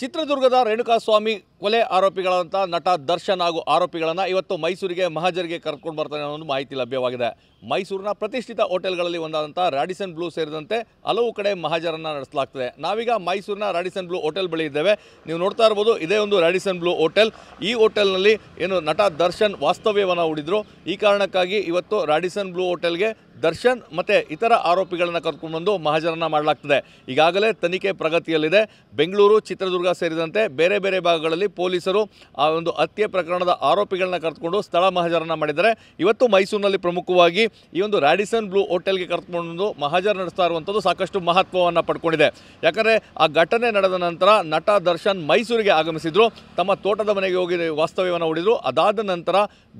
ಚಿತ್ರದುರ್ಗದ ರೇಣುಕಾಸ್ವಾಮಿ ಕೊಲೆ ಆರೋಪಿಗಳಂತ ನಟ ದರ್ಶನ್ ಹಾಗೂ ಆರೋಪಿಗಳನ್ನು ಇವತ್ತು ಮೈಸೂರಿಗೆ ಮಹಾಜರಿಗೆ ಕರ್ಕೊಂಡು ಬರ್ತಾನೆ ಅನ್ನೋ ಒಂದು ಮಾಹಿತಿ ಲಭ್ಯವಾಗಿದೆ. ಮೈಸೂರಿನ ಪ್ರತಿಷ್ಠಿತ ಹೋಟೆಲ್ಗಳಲ್ಲಿ ಒಂದಾದಂಥ ರಾಡಿಸನ್ ಬ್ಲೂ ಸೇರಿದಂತೆ ಹಲವು ಕಡೆ ಮಹಾಜರನ್ನು ನಡೆಸಲಾಗ್ತದೆ. ನಾವೀಗ ಮೈಸೂರಿನ ರಾಡಿಸನ್ ಬ್ಲೂ ಹೋಟೆಲ್ ಬಳಿ ಇದ್ದೇವೆ. ನೀವು ನೋಡ್ತಾ ಇರ್ಬೋದು, ಇದೇ ಒಂದು ರಾಡಿಸನ್ ಬ್ಲೂ ಹೋಟೆಲ್. ಈ ಹೋಟೆಲ್ನಲ್ಲಿ ಏನು ನಟ ದರ್ಶನ್ ವಾಸ್ತವ್ಯವನ್ನು ಹೂಡಿದ್ರು. ಈ ಕಾರಣಕ್ಕಾಗಿ ಇವತ್ತು ರಾಡಿಸನ್ ಬ್ಲೂ ಹೋಟೆಲ್ಗೆ ದರ್ಶನ್ ಮತ್ತು ಇತರ ಆರೋಪಿಗಳನ್ನು ಕರ್ಕೊಂಡು ಬಂದು ಮಹಾಜರನ್ನು ಮಾಡಲಾಗ್ತದೆ. ಈಗಾಗಲೇ ತನಿಖೆ ಪ್ರಗತಿಯಲ್ಲಿದೆ. ಬೆಂಗಳೂರು, ಚಿತ್ರದುರ್ಗ ಸೇರಿದಂತೆ ಬೇರೆ ಬೇರೆ ಭಾಗಗಳಲ್ಲಿ ಪೊಲೀಸರು ಆ ಒಂದು ಹತ್ಯೆ ಪ್ರಕರಣದ ಆರೋಪಿಗಳನ್ನ ಕರೆದುಕೊಂಡು ಸ್ಥಳ ಮಹಾಜರನ್ನು ಮಾಡಿದ್ದಾರೆ. ಇವತ್ತು ಮೈಸೂರಿನಲ್ಲಿ ಪ್ರಮುಖವಾಗಿ ಈ ಒಂದು ರಾಡಿಸನ್ ಬ್ಲೂ ಹೋಟೆಲ್ಗೆ ಕರೆದುಕೊಂಡು ಮಹಾಜರ್ ನಡೆಸ್ತಾ ಇರುವಂಥದ್ದು ಸಾಕಷ್ಟು ಮಹತ್ವವನ್ನು ಪಡ್ಕೊಂಡಿದೆ. ಯಾಕಂದರೆ ಆ ಘಟನೆ ನಡೆದ ನಂತರ ನಟ ದರ್ಶನ್ ಮೈಸೂರಿಗೆ ಆಗಮಿಸಿದ್ರು. ತಮ್ಮ ತೋಟದ ಮನೆಗೆ ಹೋಗಿ ವಾಸ್ತವ್ಯವನ್ನು ಹೂಡಿದ್ರು. ಅದಾದ ನಂತರ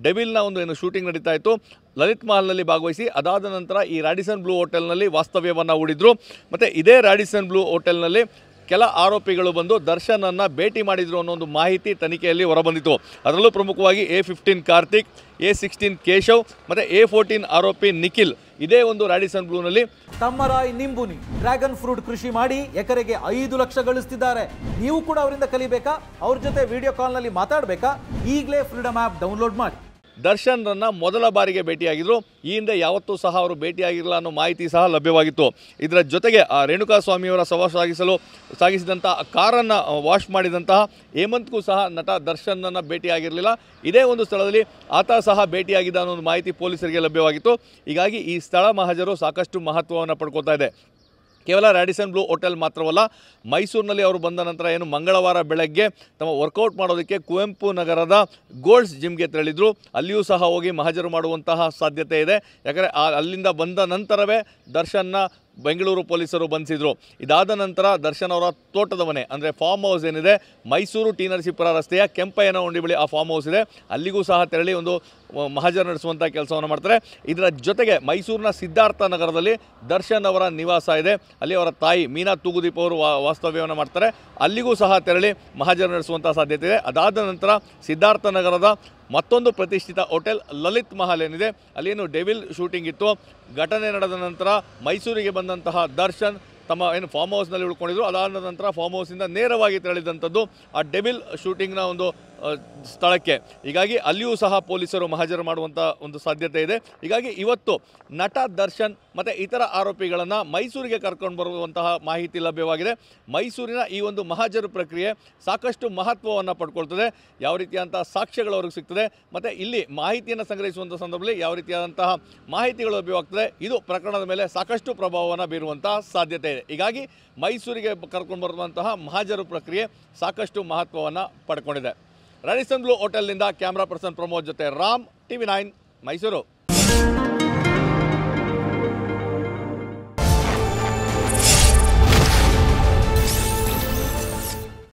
ಡೆವಿಲ್ನ ಒಂದು ಏನು ಶೂಟಿಂಗ್ ನಡೀತಾ ಇತ್ತು, ಲಲಿತ್ ಮಹಲ್ನಲ್ಲಿ ಭಾಗವಹಿಸಿ ಅದಾದ ನಂತರ ಈ ರಾಡಿಸನ್ ಬ್ಲೂ ಹೋಟೆಲ್ನಲ್ಲಿ ವಾಸ್ತವ್ಯವನ್ನು ಹೂಡಿದ್ರು. ಮತ್ತು ಇದೇ ರಾಡಿಸನ್ ಬ್ಲೂ ಹೋಟೆಲ್ನಲ್ಲಿ ಕೆಲ ಆರೋಪಿಗಳು ಬಂದು ದರ್ಶನನ್ನು ಭೇಟಿ ಮಾಡಿದರು ಅನ್ನೋ ಒಂದು ಮಾಹಿತಿ ತನಿಖೆಯಲ್ಲಿ ಹೊರಬಂದಿತು. ಅದರಲ್ಲೂ ಪ್ರಮುಖವಾಗಿ A15 ಕಾರ್ತಿಕ್, A16 ಕೇಶವ್ ಮತ್ತು A14 ಆರೋಪಿ ನಿಖಿಲ್ ಇದೇ ಒಂದು ರಾಡಿಸನ್ ಬ್ಲೂನಲ್ಲಿ ತಮ್ಮರಾಯ್ ನಿಂಬುನಿ ಡ್ರ್ಯಾಗನ್ ಫ್ರೂಟ್ ಕೃಷಿ ಮಾಡಿ ಎಕರೆಗೆ 5 ಲಕ್ಷ ಗಳಿಸ್ತಿದ್ದಾರೆ. ನೀವು ಕೂಡ ಅವರಿಂದ ಕಲಿಬೇಕಾ? ಅವ್ರ ಜೊತೆ ವಿಡಿಯೋ ಕಾಲ್ನಲ್ಲಿ ಮಾತಾಡಬೇಕಾ? ಈಗಲೇ ಫ್ರೀಡಮ್ ಆ್ಯಪ್ ಡೌನ್ಲೋಡ್ ಮಾಡಿ. ದರ್ಶನ್ರನ್ನು ಮೊದಲ ಬಾರಿಗೆ ಭೇಟಿಯಾಗಿದ್ದರು. ಈ ಹಿಂದೆ ಯಾವತ್ತೂ ಸಹ ಅವರು ಭೇಟಿಯಾಗಿರಲ್ಲ ಅನ್ನೋ ಮಾಹಿತಿ ಸಹ ಲಭ್ಯವಾಗಿತ್ತು. ಇದರ ಜೊತೆಗೆ ಆ ರೇಣುಕಾಸ್ವಾಮಿಯವರ ಶವ ಸಾಗಿಸಿದಂಥ ಕಾರನ್ನು ವಾಶ್ ಮಾಡಿದಂತಹ ಹೇಮಂತ್ಗೂ ಸಹ ನಟ ದರ್ಶನ್ನನ್ನು ಭೇಟಿಯಾಗಿರಲಿಲ್ಲ. ಇದೇ ಒಂದು ಸ್ಥಳದಲ್ಲಿ ಆತ ಸಹ ಭೇಟಿಯಾಗಿದ್ದ ಅನ್ನೋ ಒಂದು ಮಾಹಿತಿ ಪೊಲೀಸರಿಗೆ ಲಭ್ಯವಾಗಿತ್ತು. ಹೀಗಾಗಿ ಈ ಸ್ಥಳ ಮಹಾಜರು ಸಾಕಷ್ಟು ಮಹತ್ವವನ್ನು ಪಡ್ಕೊಳ್ತಾ ಇದೆ. ಕೇವಲ ರಾಡಿಸನ್ ಬ್ಲೂ ಹೋಟೆಲ್ ಮಾತ್ರವಲ್ಲ, ಮೈಸೂರಿನಲ್ಲಿ ಅವರು ಬಂದ ನಂತರ ಏನು ಮಂಗಳವಾರ ಬೆಳಗ್ಗೆ ತಮ್ಮ ವರ್ಕೌಟ್ ಮಾಡೋದಕ್ಕೆ ಕುವೆಂಪು ನಗರದ ಗೋಲ್ಡ್ಸ್ ಜಿಮ್ಗೆ ತೆರಳಿದ್ರು. ಅಲ್ಲಿಯೂ ಸಹ ಹೋಗಿ ಮಹಾಜರು ಮಾಡುವಂತಹ ಸಾಧ್ಯತೆ ಇದೆ. ಯಾಕಂದರೆ ಅಲ್ಲಿಂದ ಬಂದ ನಂತರವೇ ದರ್ಶನ್ನ ಬೆಂಗಳೂರು ಪೊಲೀಸರು ಬಂಧಿಸಿದರು. ಇದಾದ ನಂತರ ದರ್ಶನ್ ಅವರ ತೋಟದ ಮನೆ ಅಂದರೆ ಫಾರ್ಮ್ ಹೌಸ್ ಏನಿದೆ, ಮೈಸೂರು ಟಿ ನರಸೀಪುರ ರಸ್ತೆಯ ಕೆಂಪಯ್ಯನಹೊಂಡಿ ಬಳಿ ಆ ಫಾರ್ಮ್ ಹೌಸ್ ಇದೆ. ಅಲ್ಲಿಗೂ ಸಹ ತೆರಳಿ ಒಂದು ಮಹಾಜರ್ ನಡೆಸುವಂಥ ಕೆಲಸವನ್ನು ಮಾಡ್ತಾರೆ. ಇದರ ಜೊತೆಗೆ ಮೈಸೂರಿನ ಸಿದ್ಧಾರ್ಥ ನಗರದಲ್ಲಿ ದರ್ಶನ್ ಅವರ ನಿವಾಸ ಇದೆ. ಅಲ್ಲಿ ಅವರ ತಾಯಿ ಮೀನಾ ತೂಗುದೀಪ್ ಅವರು ವಾಸ್ತವ್ಯವನ್ನು ಮಾಡ್ತಾರೆ. ಅಲ್ಲಿಗೂ ಸಹ ತೆರಳಿ ಮಹಾಜರ್ ನಡೆಸುವಂಥ ಸಾಧ್ಯತೆ ಇದೆ. ಅದಾದ ನಂತರ ಸಿದ್ಧಾರ್ಥ ನಗರದ ಮತ್ತೊಂದು ಪ್ರತಿಷ್ಠಿತ ಹೋಟೆಲ್ ಲಲಿತ್ ಮಹಲ್ ಏನಿದೆ, ಅಲ್ಲೇನು ಡೆವಿಲ್ ಶೂಟಿಂಗ್ ಇತ್ತು. ಘಟನೆ ನಡೆದ ನಂತರ ಮೈಸೂರಿಗೆ ಬಂದಂತಹ ದರ್ಶನ್ ತಮ್ಮ ಏನು ಫಾರ್ಮ್ ಹೌಸ್ನಲ್ಲಿ ಉಳ್ಕೊಂಡಿದ್ರು. ಅದಾದ ನಂತರ ಫಾರ್ಮ್ ಹೌಸಿಂದ ನೇರವಾಗಿ ತೆರಳಿದಂಥದ್ದು ಆ ಡೆವಿಲ್ ಶೂಟಿಂಗ್ನ ಒಂದು ಸ್ಥಳಕ್ಕೆ. ಹೀಗಾಗಿ ಅಲ್ಲಿಯೂ ಸಹ ಪೊಲೀಸರು ಮಹಾಜರು ಮಾಡುವಂಥ ಒಂದು ಸಾಧ್ಯತೆ ಇದೆ. ಹೀಗಾಗಿ ಇವತ್ತು ನಟ ದರ್ಶನ್ ಮತ್ತು ಇತರ ಆರೋಪಿಗಳನ್ನು ಮೈಸೂರಿಗೆ ಕರ್ಕೊಂಡು ಬರುವಂತಹ ಮಾಹಿತಿ ಲಭ್ಯವಾಗಿದೆ. ಮೈಸೂರಿನ ಈ ಒಂದು ಮಹಾಜರು ಪ್ರಕ್ರಿಯೆ ಸಾಕಷ್ಟು ಮಹತ್ವವನ್ನು ಪಡ್ಕೊಳ್ತದೆ. ಯಾವ ರೀತಿಯಾದಂಥ ಸಾಕ್ಷ್ಯಗಳು ಅವ್ರಿಗೆ ಸಿಗ್ತದೆ ಮತ್ತು ಇಲ್ಲಿ ಮಾಹಿತಿಯನ್ನು ಸಂಗ್ರಹಿಸುವಂಥ ಸಂದರ್ಭದಲ್ಲಿ ಯಾವ ರೀತಿಯಾದಂತಹ ಮಾಹಿತಿಗಳು ಲಭ್ಯವಾಗ್ತದೆ, ಇದು ಪ್ರಕರಣದ ಮೇಲೆ ಸಾಕಷ್ಟು ಪ್ರಭಾವವನ್ನು ಬೀರುವಂತಹ ಸಾಧ್ಯತೆ ಇದೆ. ಹೀಗಾಗಿ ಮೈಸೂರಿಗೆ ಕರ್ಕೊಂಡು ಬರುವಂತಹ ಮಹಾಜರು ಪ್ರಕ್ರಿಯೆ ಸಾಕಷ್ಟು ಮಹತ್ವವನ್ನು ಪಡ್ಕೊಂಡಿದೆ. ರಾಡಿಸನ್ ಬ್ಲೂ ಹೋಟೆಲ್ನಿಂದ ಕ್ಯಾಮ್ರಾ ಪರ್ಸನ್ ಪ್ರಮೋದ್ ಜೊತೆ ರಾಮ್, TV9 ಮೈಸೂರು.